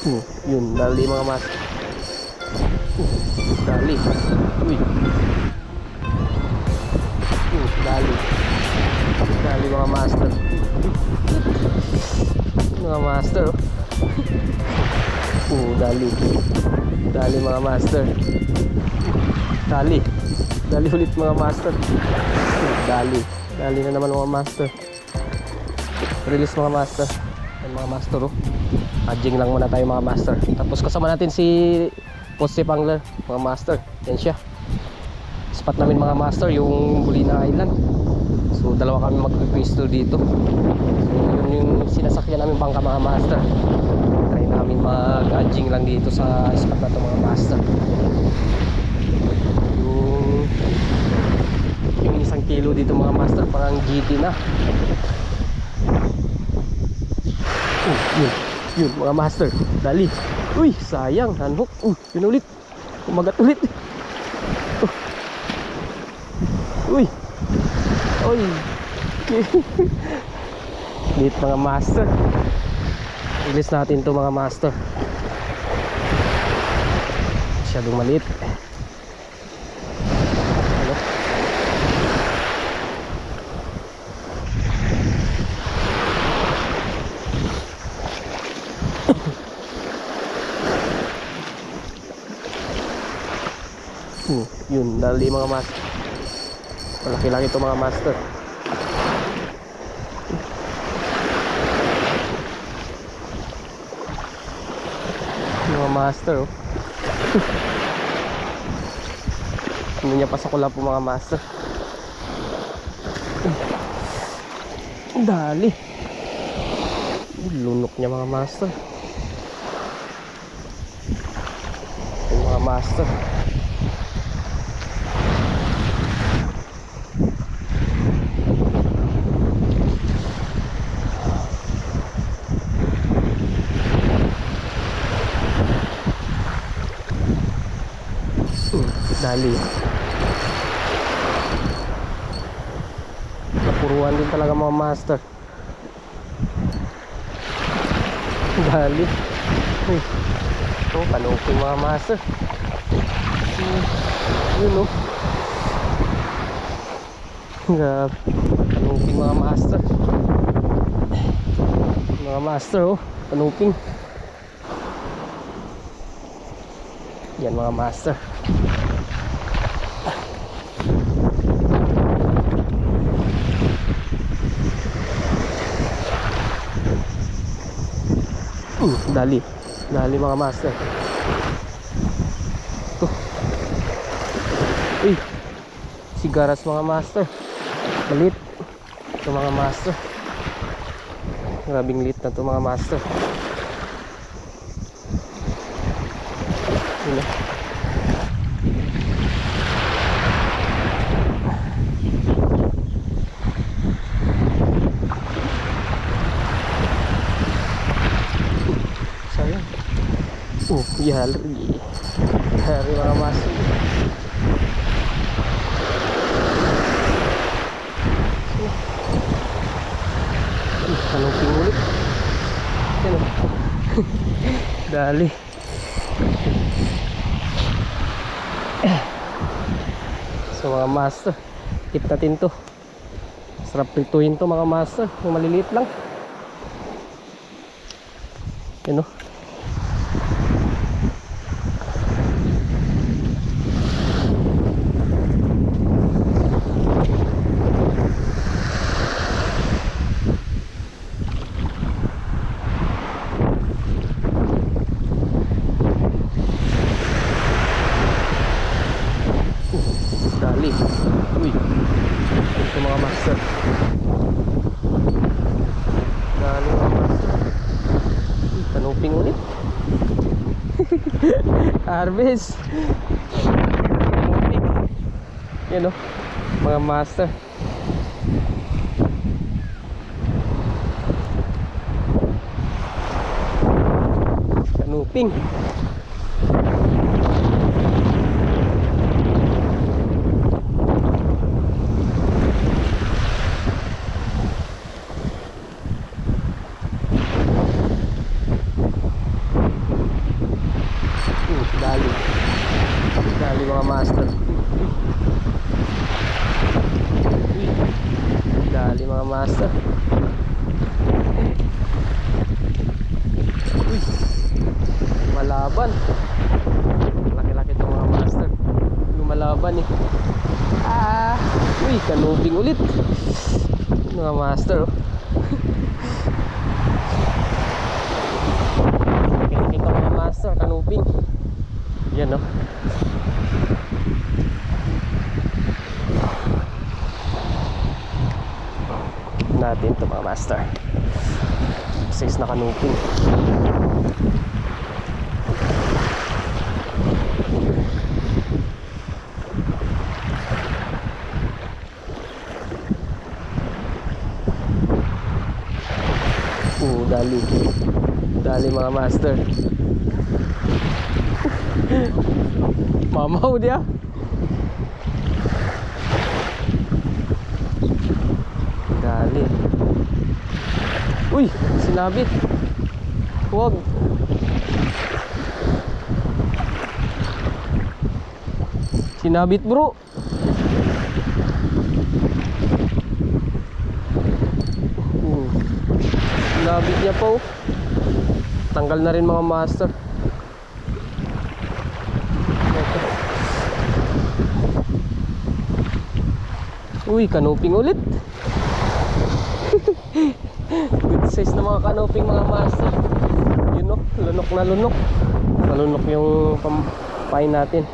Yun, dali mga master. Dali. Uy. Dali. Dali mga master. Mga master. Dali. Dali mga master. Dali. Dali ulit mga master. Dali. Dali na naman mga master. Release mga master. Yan mga master oh. Adjing lang muna tayo mga master. Tapos kasama natin si Positive Angler mga master. Yan siya. Spot namin mga master yung Bulina Island. So dalawa kami mag-crystal dito. So yun yung sinasakyan namin bangka mga master. Try namin mag-adjing lang dito sa spot na to mga master. Yung 1 kilo dito mga master parang GT na. Yun mga master. Dali. Uy sayang hanhook. Yun ulit. Kumagat ulit. Uy. Uy. Dito mga master. Release natin to mga master. Masyadong maliit. Yun, dali mga master. Malaki-laki ito mga master. Mga master oh. Hindi niya pa sa kulap po mga master. Dali. Lunok niya mga master. Mga master. Dali. Napuruan din talaga mga master. Dali. Ito, kanuping mga master. Yun o. Kanuping mga master. Mga master o. Kanuping. Yan mga master. Dali. Dali mga master. Ito. Uy. Sigaras mga master. Malit. Ito mga master. Grabing lit na ito mga master. Yun na. Yari. Yari mga master. Kanuping ulit. Yan o. Dali. So mga master, tip natin to. Sarap prituhin to mga master. Kung maliliit lang. Yan o. Dali. Uy. Ito mga master. Dali mga master. Kanuping ulit. Harvest. Kanuping. Yan o. Mga master. Kanuping. lumalaban. Laki-laki itong mga master. Lumalaban eh. Uy, kanubing ulit. Mga master oh. Laki-laki itong mga master, kanubing. Yan oh. Natin ito mga master. Size na kanuping. Dali. Dali mga master. Mamaw dia. Dali. Uy, sinabit. Huwag. Sinabit bro. Sinabit niya po. Tanggal na rin mga master. Uy, kanuping ulit. Good size na mga kanuping mga master. Yun o, lunok na lunok. Malunok yung pampain natin.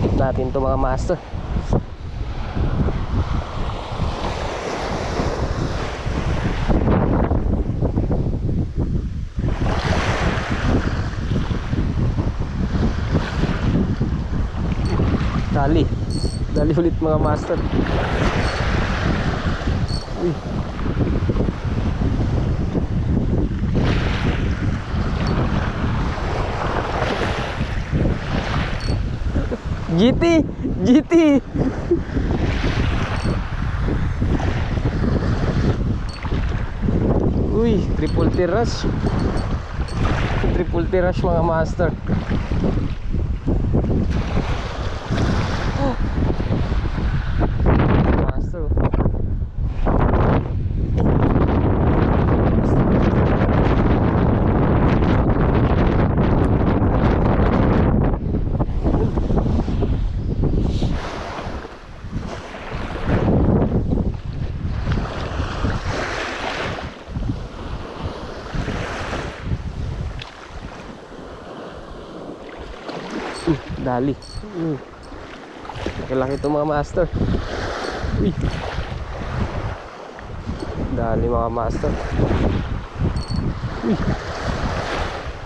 Tip natin to mga master. Dali. Dali ulit mga master. Uy. GT, GT. Uy, triple T-rush. Triple T-rush mga master. Master. Dali. Laki-laki ito mga master. Uy. Dali mga master. Uy.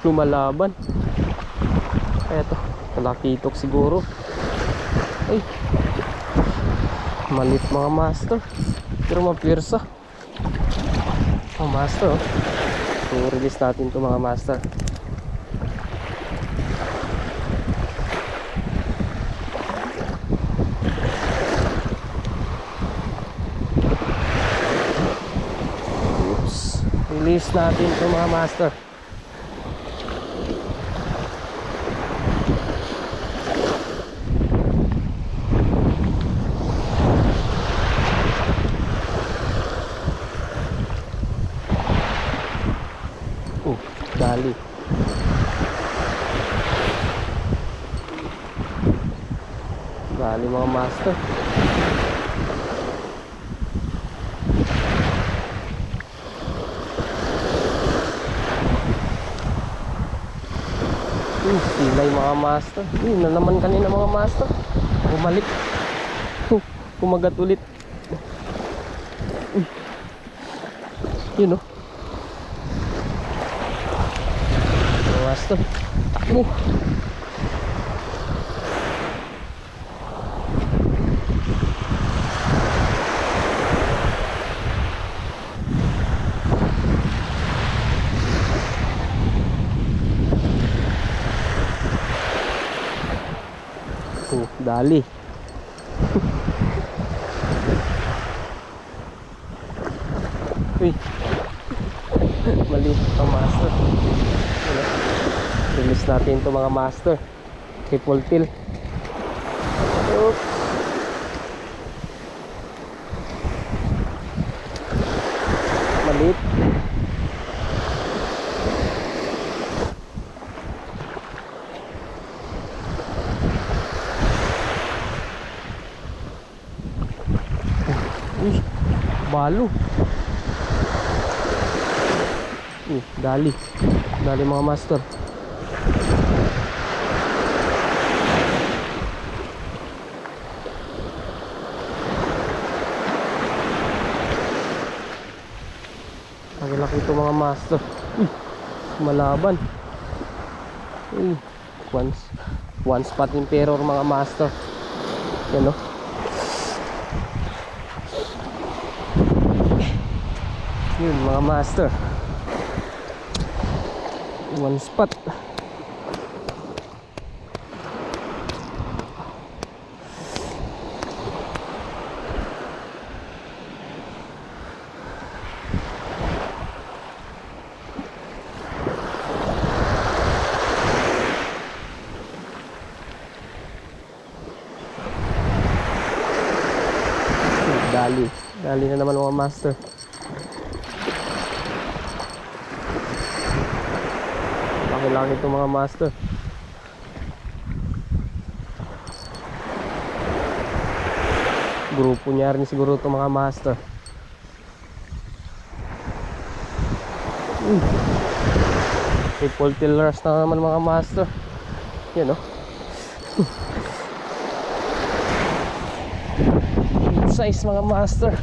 Lumalaban. Eto, nalakitok siguro. Ay. Malit mga master. Pero mapirsa. Mga master oh. So release natin ito mga master. Release natin ito mga master. Dali. Dali mga master. Silay mga master. Na naman kanina mga master. Bumalik. Kumagat ulit. Yun o. Mga master. Takbo. Dali. Uy. Mali ang master. Release natin ito mga master. Triple till. Oops. Malit. Balo. Dali. Dali mga master. Laki-laki ito mga master. Malaban. One spot emperor mga master. Yan o. Yun mga master. One spot. Dali na naman mga master. Laki-laki ito mga master. Grupo niya rin siguro ito mga master. Triple tillers na naman mga master. Yan o. Size mga master.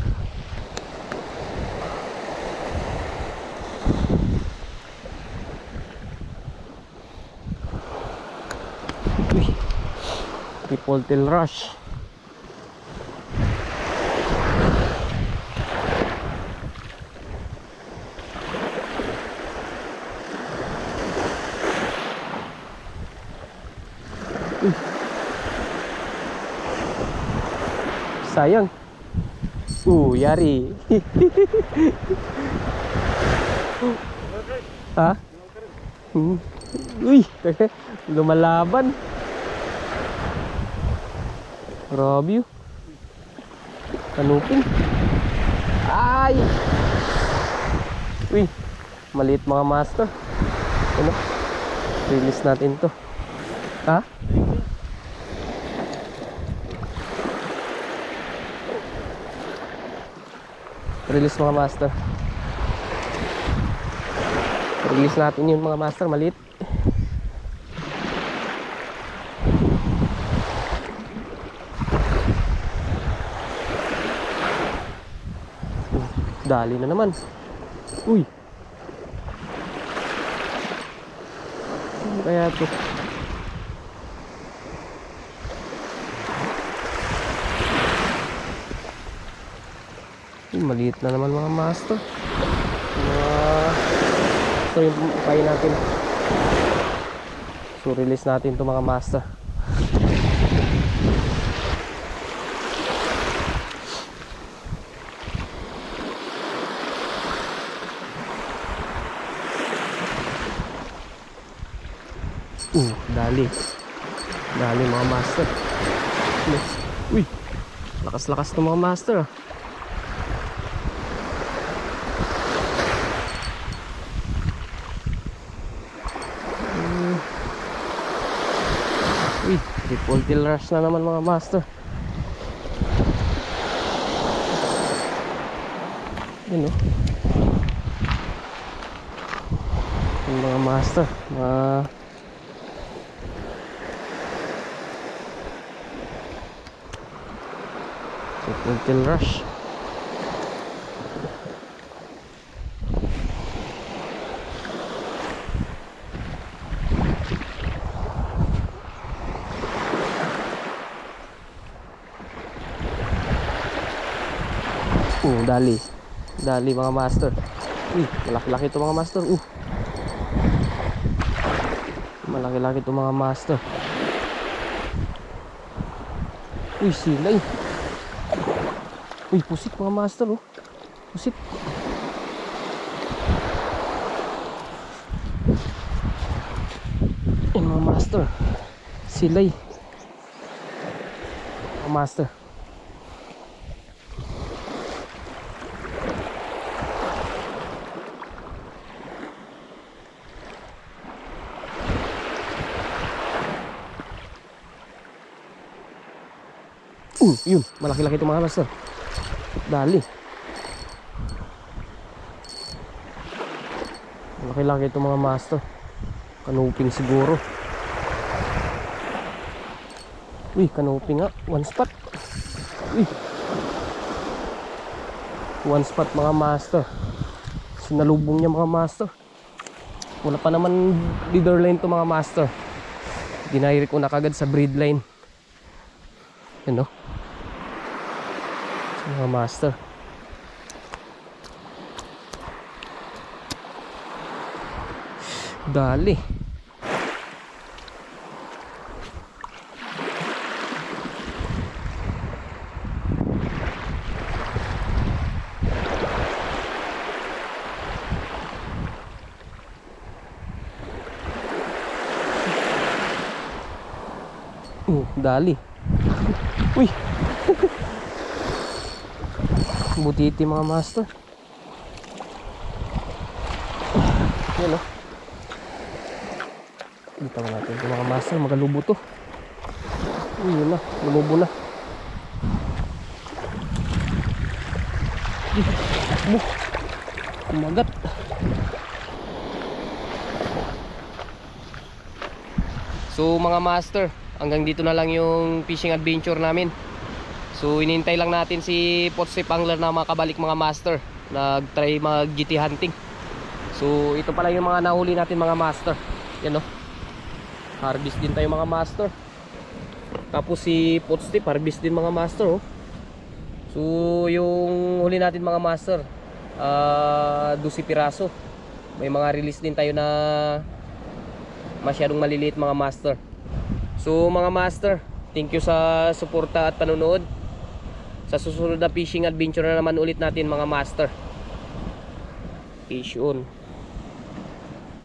Triple tail rush. Sayang. Yari. Ha? Uy, lumalaban. Grabe yun. Kanupin. Ay! Uy, maliit mga master. Ano? Release natin to. Ha? Release mga master. Release natin yun mga master, maliit. Dali na naman. Uy. Ano kaya ito? Maliit na naman mga master. Ito yung kain natin. So release natin ito mga master. Dali. Dali mga master. Uy, lakas-lakas ng mga master. Uy, triple tail rush na naman mga master. Yun o. Yung mga master, triple tail rush. Dali. Dali mga master. Uy, malaki-laki ito mga master. Malaki-laki ito mga master. Uy, silay. Uy, pusit mga master oh. Pusit. Yan mga master. Silay. Mga master. Yun, malaki-laki itong mga master. Dali. Laki-laki itong mga master. Kanuping siguro. Uy, kanuping nga. One spot. Uy. One spot mga master. Sinalubong niya mga master. Wala pa naman leader line to mga master. Dinairik ko na kagad sa breed line. Yan o. Mga master. Dali. Dali. Uy. Butiti mga master. Yan o. Dito natin ito mga master. Magalubo to. Uy, yun na. Lumubo na. Kumagat. So mga master, hanggang dito na lang yung fishing adventure namin. So inintay lang natin si Potstrip Angler na makabalik mga master. Nag-try mag GT hunting. So ito pala yung mga nahuli natin mga master. Yan o. Harvest din tayo mga master. Tapos si Potstrip harvest din mga master oh. So yung huli natin mga master 12 piraso. May mga release din tayo na masyadong maliliit mga master. So mga master, thank you sa suporta at panonood. Sa susunod na fishing adventure na naman ulit natin mga master. Fish on.